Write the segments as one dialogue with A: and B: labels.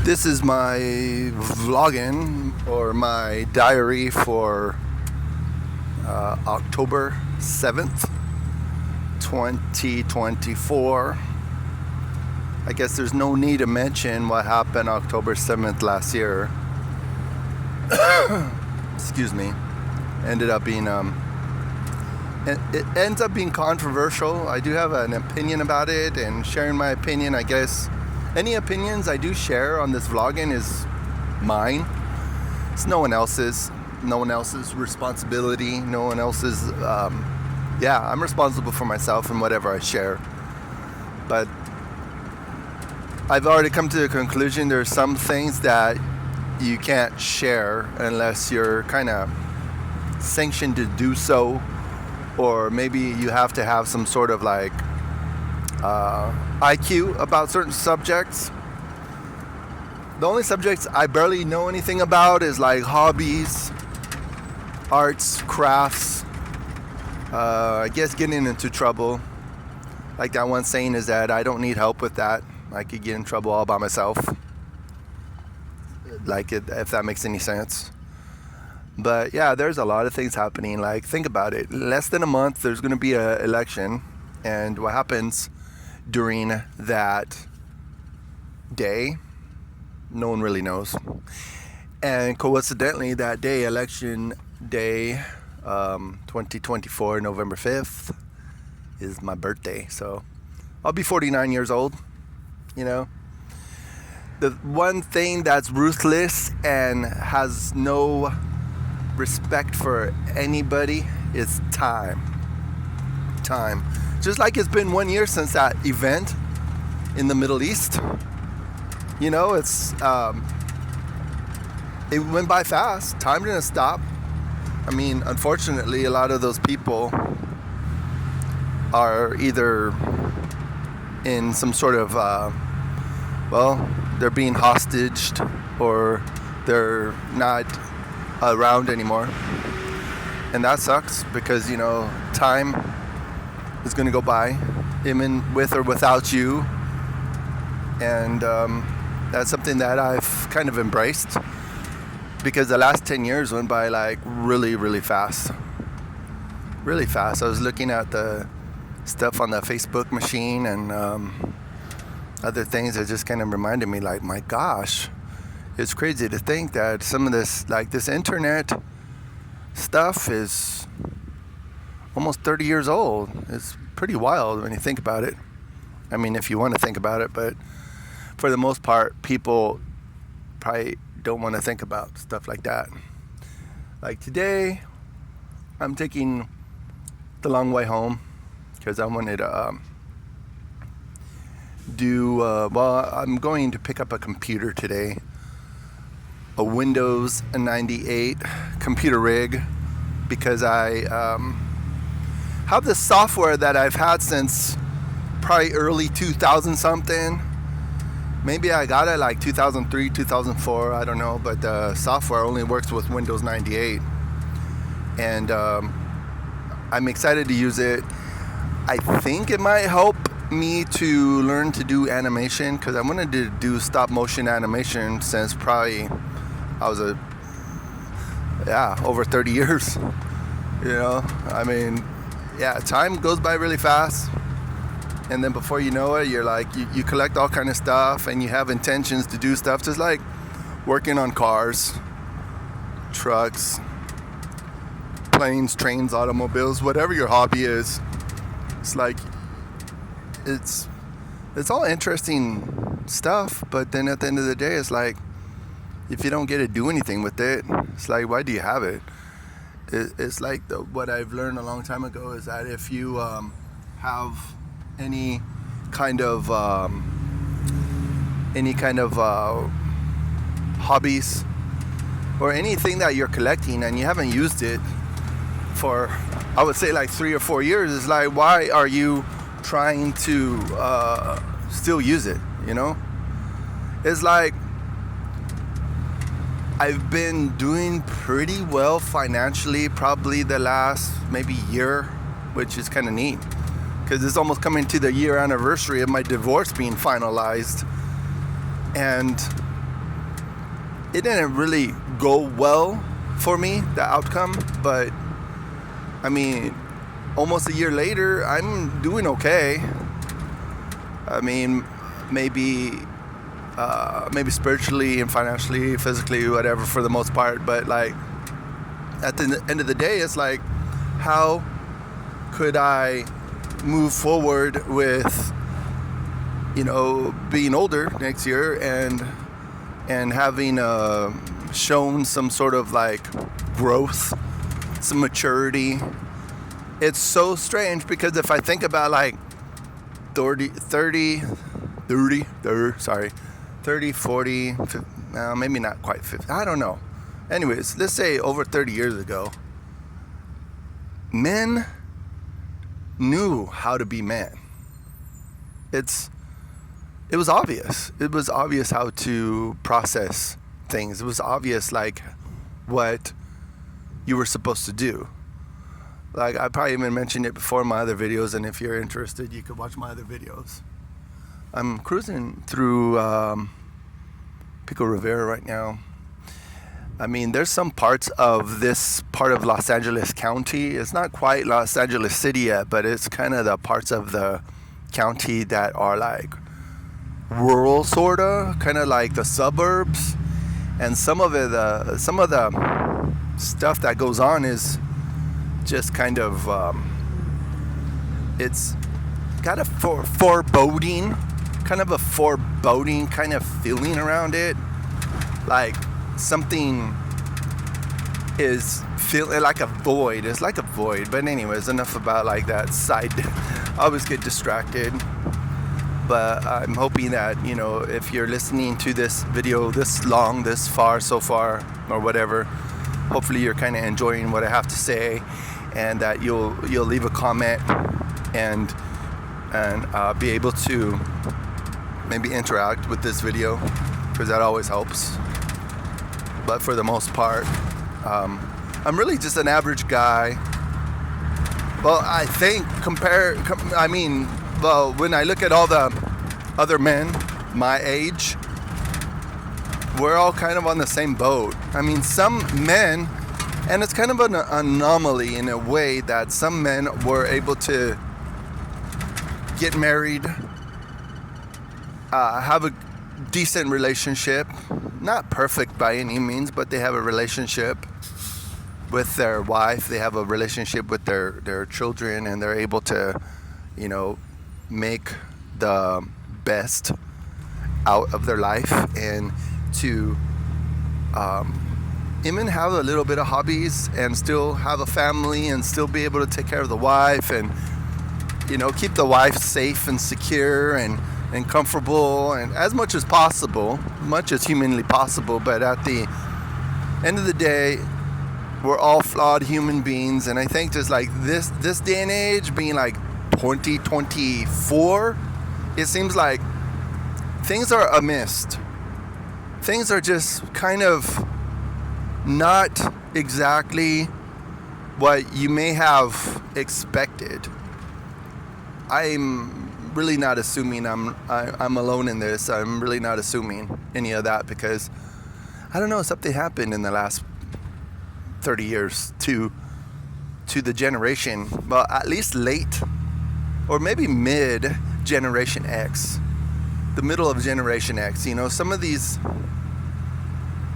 A: This is my vlogging or my diary for October 7th, 2024. I guess there's no need to mention what happened October 7th last year. Excuse me. Ended up being it ends up being controversial. I do have an opinion about it, and sharing my opinion, I guess any opinions I do share on this vlogging is mine. It's no one else's responsibility, no one else's I'm responsible for myself and whatever I share. But I've already come to the conclusion there's some things that you can't share unless you're kind of sanctioned to do so, or maybe you have to have some sort of like IQ about certain subjects. The only subjects I barely know anything about is like hobbies, arts, crafts. I guess getting into trouble. Like that one saying is that I don't need help with that. I could get in trouble all by myself. Like it, if that makes any sense. But yeah, there's a lot of things happening. Like, think about it. Less than a month, there's going to be an election. And what happens during that day, no one really knows. And coincidentally, that day, election day, 2024, November 5th, is my birthday. So I'll be 49 years old, you know. The one thing that's ruthless and has no respect for anybody is time. Just like it's been 1 year since that event in the Middle East. You know, it went by fast. Time didn't stop. I mean, unfortunately, a lot of those people are either in some sort of they're being hostaged, or they're not around anymore. And that sucks because, you know, time is going to go by, even with or without you. And that's something that I've kind of embraced, because the last 10 years went by like really, really fast. Really fast. I was looking at the stuff on the Facebook machine and other things that just kind of reminded me, like, my gosh, it's crazy to think that some of this, like this internet stuff, is almost 30 years old. It's pretty wild when you think about it. I mean, if you want to think about it, but for the most part, people probably don't want to think about stuff like that. Like today, I'm taking the long way home because I wanted to I'm going to pick up a computer today, a Windows 98 computer rig, because I have this software that I've had since probably early 2000 something. Maybe I got it like 2003, 2004, I don't know, but the software only works with Windows 98. And I'm excited to use it. I think it might help me to learn to do animation, because I wanted to do stop motion animation since probably I was over 30 years. You know, I mean, time goes by really fast. And then before you know it, you're like, you collect all kind of stuff, and you have intentions to do stuff, just like working on cars, trucks, planes, trains, automobiles, whatever your hobby is. It's like, it's all interesting stuff, but then at the end of the day, it's like, if you don't get to do anything with it, it's like, why do you have it? It's like what I've learned a long time ago is that if you have any kind of hobbies or anything that you're collecting and you haven't used it for, I would say, like 3 or 4 years, it's like, why are you trying to still use it? You know, it's like, I've been doing pretty well financially probably the last maybe year, which is kind of neat, because it's almost coming to the year anniversary of my divorce being finalized. And it didn't really go well for me, the outcome, but I mean, almost a year later, I'm doing okay. I mean, maybe spiritually and financially, physically, whatever, for the most part, but like at the end of the day, it's like, how could I move forward with, being older next year and having shown some sort of like growth, some maturity. It's so strange because if I think about like 30, 40, 50, maybe not quite 50, I don't know. Anyways, let's say over 30 years ago, men knew how to be men. It was obvious. It was obvious how to process things. It was obvious, like, what you were supposed to do. Like, I probably even mentioned it before in my other videos, and if you're interested, you could watch my other videos. I'm cruising through Pico Rivera right now. I mean, there's some parts of this part of Los Angeles County. It's not quite Los Angeles City yet, but it's kind of the parts of the county that are like rural, sorta, kind of like the suburbs. And some of the stuff that goes on is just kind of it's got a foreboding kind of feeling around it, like something is feeling like a void. It's like a void. But anyways, enough about like that side. I always get distracted. But I'm hoping that, if you're listening to this video this long, this far, so far, or whatever, hopefully you're kind of enjoying what I have to say, and that you'll leave a comment and be able to maybe interact with this video, because that always helps. But for the most part, I'm really just an average guy. Well, I think when I look at all the other men my age, we're all kind of on the same boat. I mean, some men, and it's kind of an anomaly in a way that some men were able to get married, have a decent relationship, not perfect by any means, but they have a relationship with their wife, they have a relationship with their children, and they're able to, make the best out of their life, and to even have a little bit of hobbies and still have a family and still be able to take care of the wife and, keep the wife safe and secure and comfortable, and as much as possible, much as humanly possible. But at the end of the day, we're all flawed human beings, and I think just like this day and age, being like 2024, it seems like things are amiss. Things are just kind of not exactly what you may have expected. I'm really not assuming I'm alone in this. I'm really not assuming any of that, because I don't know, something happened in the last 30 years to the generation, well, at least late or maybe mid Generation X, the middle of Generation X. Some of these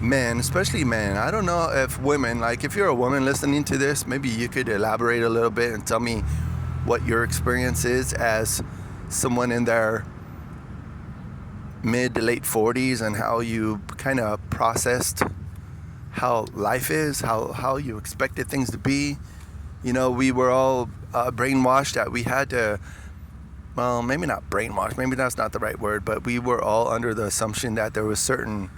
A: men, especially men, I don't know if women, like if you're a woman listening to this, maybe you could elaborate a little bit and tell me what your experience is as someone in their mid to late 40s, and how you kind of processed how life is, how you expected things to be. We were all brainwashed that we had to, well, maybe not brainwashed, maybe that's not the right word, but we were all under the assumption that there was certain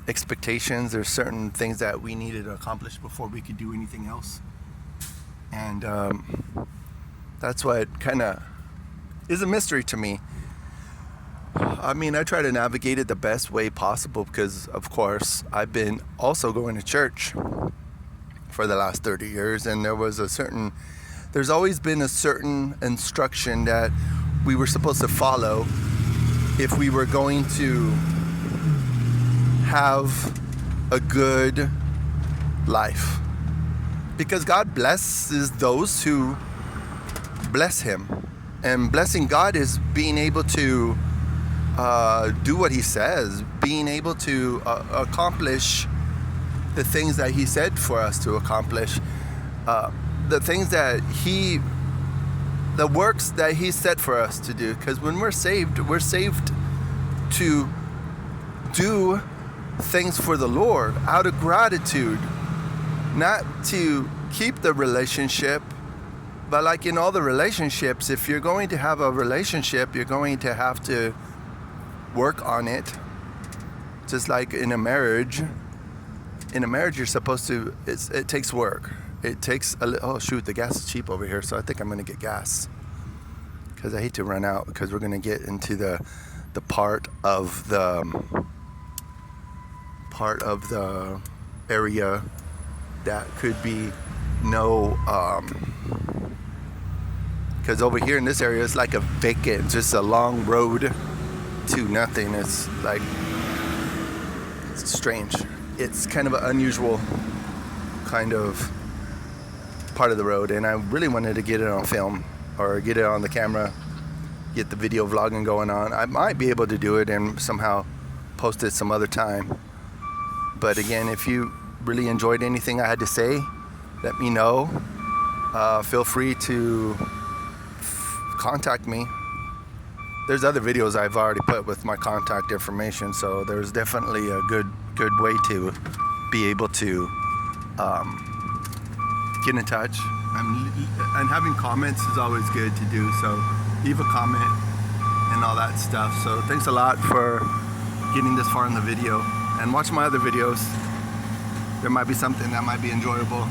A: expectations, there's certain things that we needed to accomplish before we could do anything else. And that's what kind of is a mystery to me. I mean, I try to navigate it the best way possible, because of course I've been also going to church for the last 30 years, and there's always been a certain instruction that we were supposed to follow if we were going to have a good life. Because God blesses those who bless Him. And blessing God is being able to do what He says, being able to accomplish the things that He said for us to accomplish, the things that the works that He set for us to do. Because when we're saved to do things for the Lord out of gratitude, not to keep the relationship. But like in all the relationships, if you're going to have a relationship, you're going to have to work on it. Just like in a marriage. In a marriage, you're supposed to, it takes work. It takes oh shoot, the gas is cheap over here, so I think I'm going to get gas. Because I hate to run out, because we're going to get into the part of the area that could be no, because over here in this area it's like a vacant, just a long road to nothing. It's like, it's strange. It's kind of an unusual kind of part of the road, and I really wanted to get it on film or get it on the camera, get the video vlogging going on. I might be able to do it and somehow post it some other time. But again, if you really enjoyed anything I had to say, let me know. Feel free to contact me. There's other videos I've already put with my contact information, so there's definitely a good way to be able to get in touch. And having comments is always good to do, so leave a comment and all that stuff. So thanks a lot for getting this far in the video, and watch my other videos. There might be something that might be enjoyable.